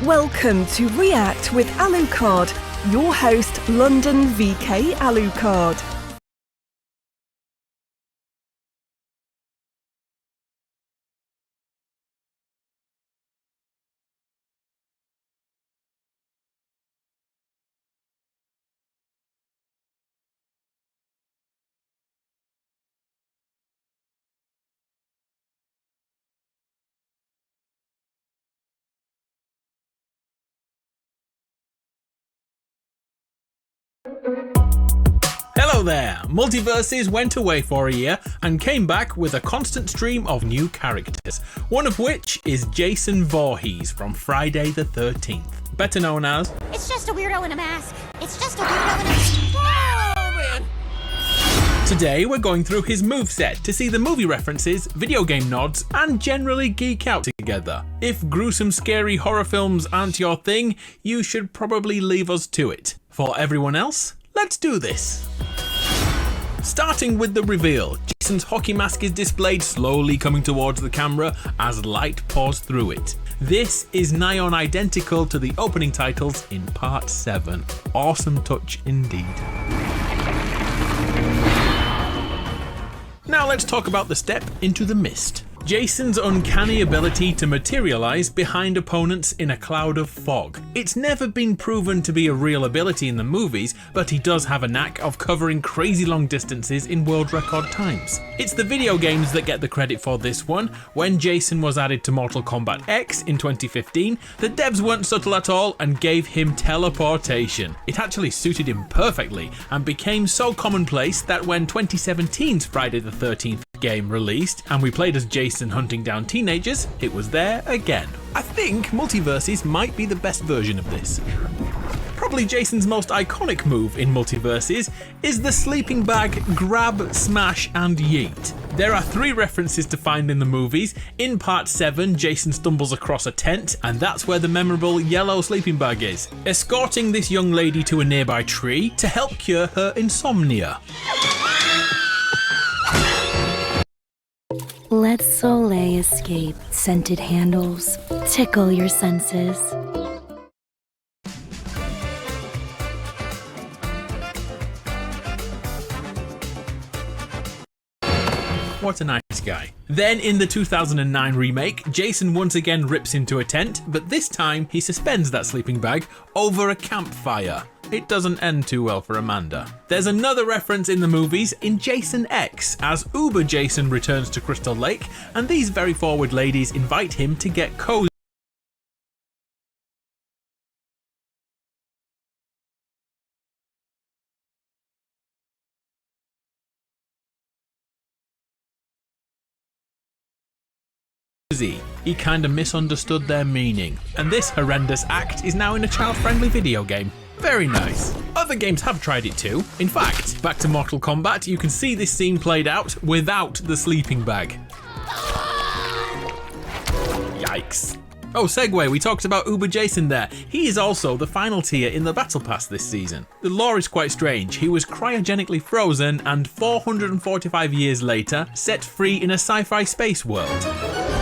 Welcome to React with Alucard, your host, London VK Alucard. Hello there! MultiVersus went away for a year and came back with a constant stream of new characters, one of which is Jason Voorhees from Friday the 13th, better known as... It's just a weirdo in a mask. It's just a weirdo in a mask. Oh, man. Today we're going through his moveset to see the movie references, video game nods, and generally geek out together. If gruesome scary horror films aren't your thing, you should probably leave us to it. For everyone else, let's do this. Starting with the reveal, Jason's hockey mask is displayed slowly coming towards the camera as light pours through it. This is nigh on identical to the opening titles in Part 7. Awesome touch indeed. Now let's talk about the step into the mist. Jason's uncanny ability to materialize behind opponents in a cloud of fog. It's never been proven to be a real ability in the movies, but he does have a knack of covering crazy long distances in world record times. It's the video games that get the credit for this one. When Jason was added to Mortal Kombat X in 2015, the devs weren't subtle at all and gave him teleportation. It actually suited him perfectly and became so commonplace that when 2017's Friday the 13th game released and we played as Jason hunting down teenagers, it was there again. I think MultiVersus might be the best version of this. Probably Jason's most iconic move in MultiVersus is the sleeping bag grab, smash and yeet. There are 3 references to find in the movies. In Part 7, Jason stumbles across a tent and that's where the memorable yellow sleeping bag is, escorting this young lady to a nearby tree to help cure her insomnia. Let Soleil escape, scented handles, tickle your senses. What a nice guy. Then in the 2009 remake, Jason once again rips into a tent, but this time he suspends that sleeping bag over a campfire. It doesn't end too well for Amanda. There's another reference in the movies in Jason X as Uber Jason returns to Crystal Lake and these very forward ladies invite him to get cozy. He kinda misunderstood their meaning, and this horrendous act is now in a child-friendly video game. Very nice. Other games have tried it too. In fact, back to Mortal Kombat, you can see this scene played out without the sleeping bag. Yikes. Oh, segue, we talked about Uber Jason there. He is also the final tier in the Battle Pass this season. The lore is quite strange. He was cryogenically frozen and 445 years later, set free in a sci-fi space world.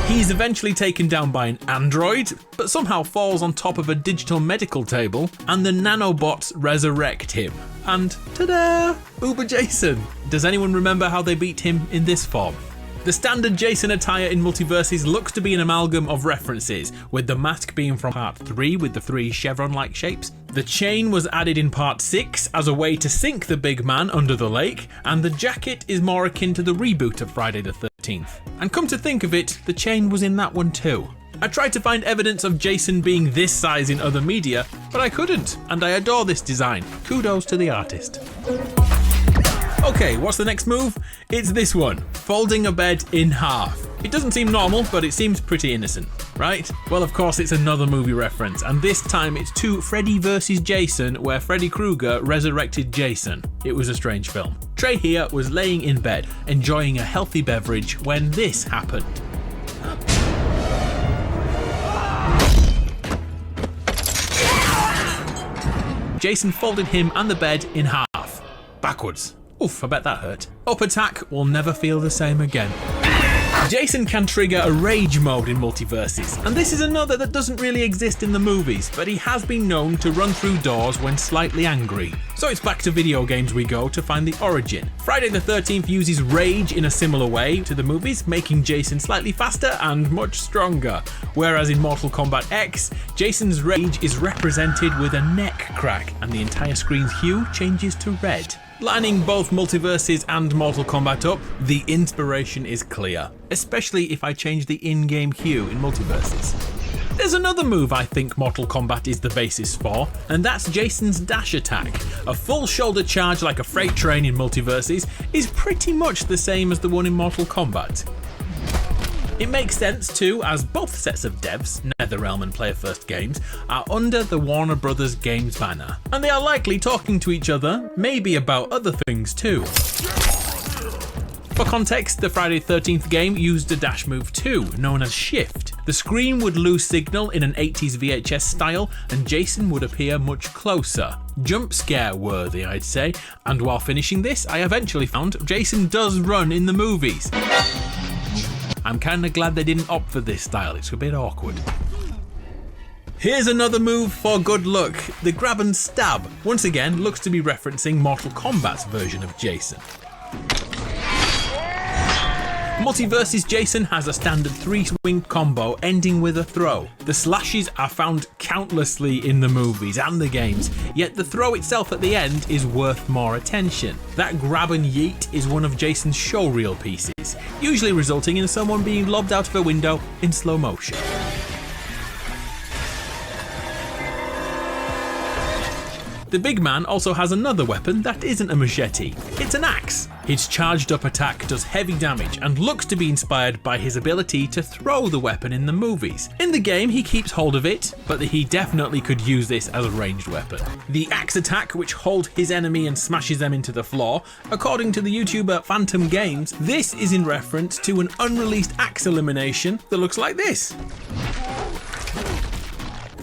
He's eventually taken down by an android, but somehow falls on top of a digital medical table, and the nanobots resurrect him. And ta-da! Uber Jason! Does anyone remember how they beat him in this form? The standard Jason attire in MultiVersus looks to be an amalgam of references, with the mask being from Part 3 with the 3 chevron-like shapes. The chain was added in Part 6 as a way to sink the big man under the lake, and the jacket is more akin to the reboot of Friday the 13th. And come to think of it, the chain was in that one too. I tried to find evidence of Jason being this size in other media, but I couldn't, and I adore this design. Kudos to the artist. Okay, what's the next move? It's this one, folding a bed in half. It doesn't seem normal, but it seems pretty innocent, right? Well, of course, it's another movie reference, and this time it's to Freddy vs. Jason, where Freddy Krueger resurrected Jason. It was a strange film. Trey here was laying in bed, enjoying a healthy beverage when this happened. Jason folded him and the bed in half, backwards. Oof, I bet that hurt. Up attack will never feel the same again. Jason can trigger a rage mode in MultiVersus, and this is another that doesn't really exist in the movies, but he has been known to run through doors when slightly angry. So it's back to video games we go to find the origin. Friday the 13th uses rage in a similar way to the movies, making Jason slightly faster and much stronger. Whereas in Mortal Kombat X, Jason's rage is represented with a neck crack, and the entire screen's hue changes to red. Lining both MultiVersus and Mortal Kombat up, the inspiration is clear, especially if I change the in-game hue in MultiVersus. There's another move I think Mortal Kombat is the basis for, and that's Jason's dash attack. A full shoulder charge like a freight train in MultiVersus is pretty much the same as the one in Mortal Kombat. It makes sense too, as both sets of devs, NetherRealm and Player First Games, are under the Warner Brothers Games banner, and they are likely talking to each other, maybe about other things too. For context, the Friday 13th game used a dash move too, known as Shift. The screen would lose signal in an 80s VHS style, and Jason would appear much closer. Jump scare worthy, I'd say, and while finishing this, I eventually found Jason does run in the movies. I'm kinda glad they didn't opt for this style, it's a bit awkward. Here's another move for good luck, the grab and stab. Once again, looks to be referencing Mortal Kombat's version of Jason. MultiVersus Jason has a standard 3-swing combo ending with a throw. The slashes are found countlessly in the movies and the games, yet the throw itself at the end is worth more attention. That grab and yeet is one of Jason's showreel pieces, usually resulting in someone being lobbed out of a window in slow motion. The big man also has another weapon that isn't a machete, it's an axe. His charged up attack does heavy damage and looks to be inspired by his ability to throw the weapon in the movies. In the game he keeps hold of it, but he definitely could use this as a ranged weapon. The axe attack, which holds his enemy and smashes them into the floor, according to the YouTuber Phantom Games, this is in reference to an unreleased axe elimination that looks like this.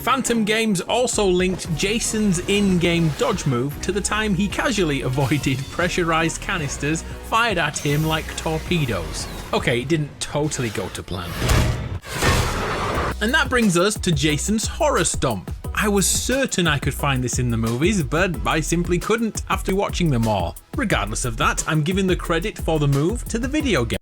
Phantom Games also linked Jason's in-game dodge move to the time he casually avoided pressurized canisters fired at him like torpedoes. Okay, it didn't totally go to plan. And that brings us to Jason's horror stomp. I was certain I could find this in the movies, but I simply couldn't after watching them all. Regardless of that, I'm giving the credit for the move to the video game.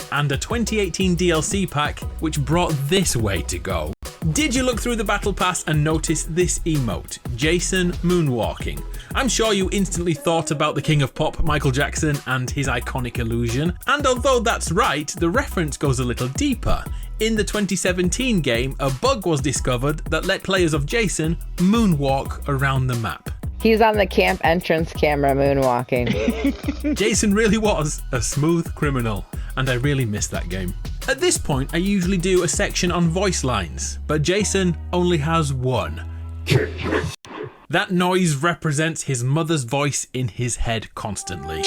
And a 2018 DLC pack which brought this way to go. Did you look through the battle pass and notice this emote, Jason moonwalking? I'm sure you instantly thought about the King of Pop, Michael Jackson, and his iconic illusion, and although that's right, the reference goes a little deeper. In the 2017 game, a bug was discovered that let players of Jason moonwalk around the map. He's on the camp entrance camera moonwalking. Jason really was a smooth criminal, and I really missed that game. At this point, I usually do a section on voice lines, but Jason only has one. That noise represents his mother's voice in his head constantly.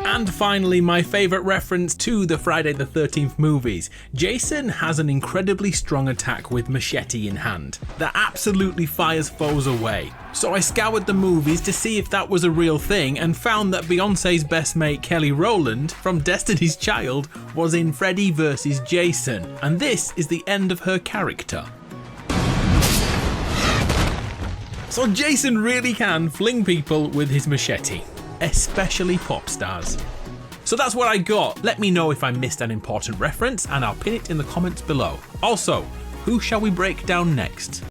And finally, my favourite reference to the Friday the 13th movies. Jason has an incredibly strong attack with machete in hand that absolutely fires foes away. So I scoured the movies to see if that was a real thing and found that Beyonce's best mate Kelly Rowland from Destiny's Child was in Freddy vs. Jason, and this is the end of her character. So Jason really can fling people with his machete, especially pop stars. So that's what I got. Let me know if I missed an important reference and I'll pin it in the comments below. Also, who shall we break down next?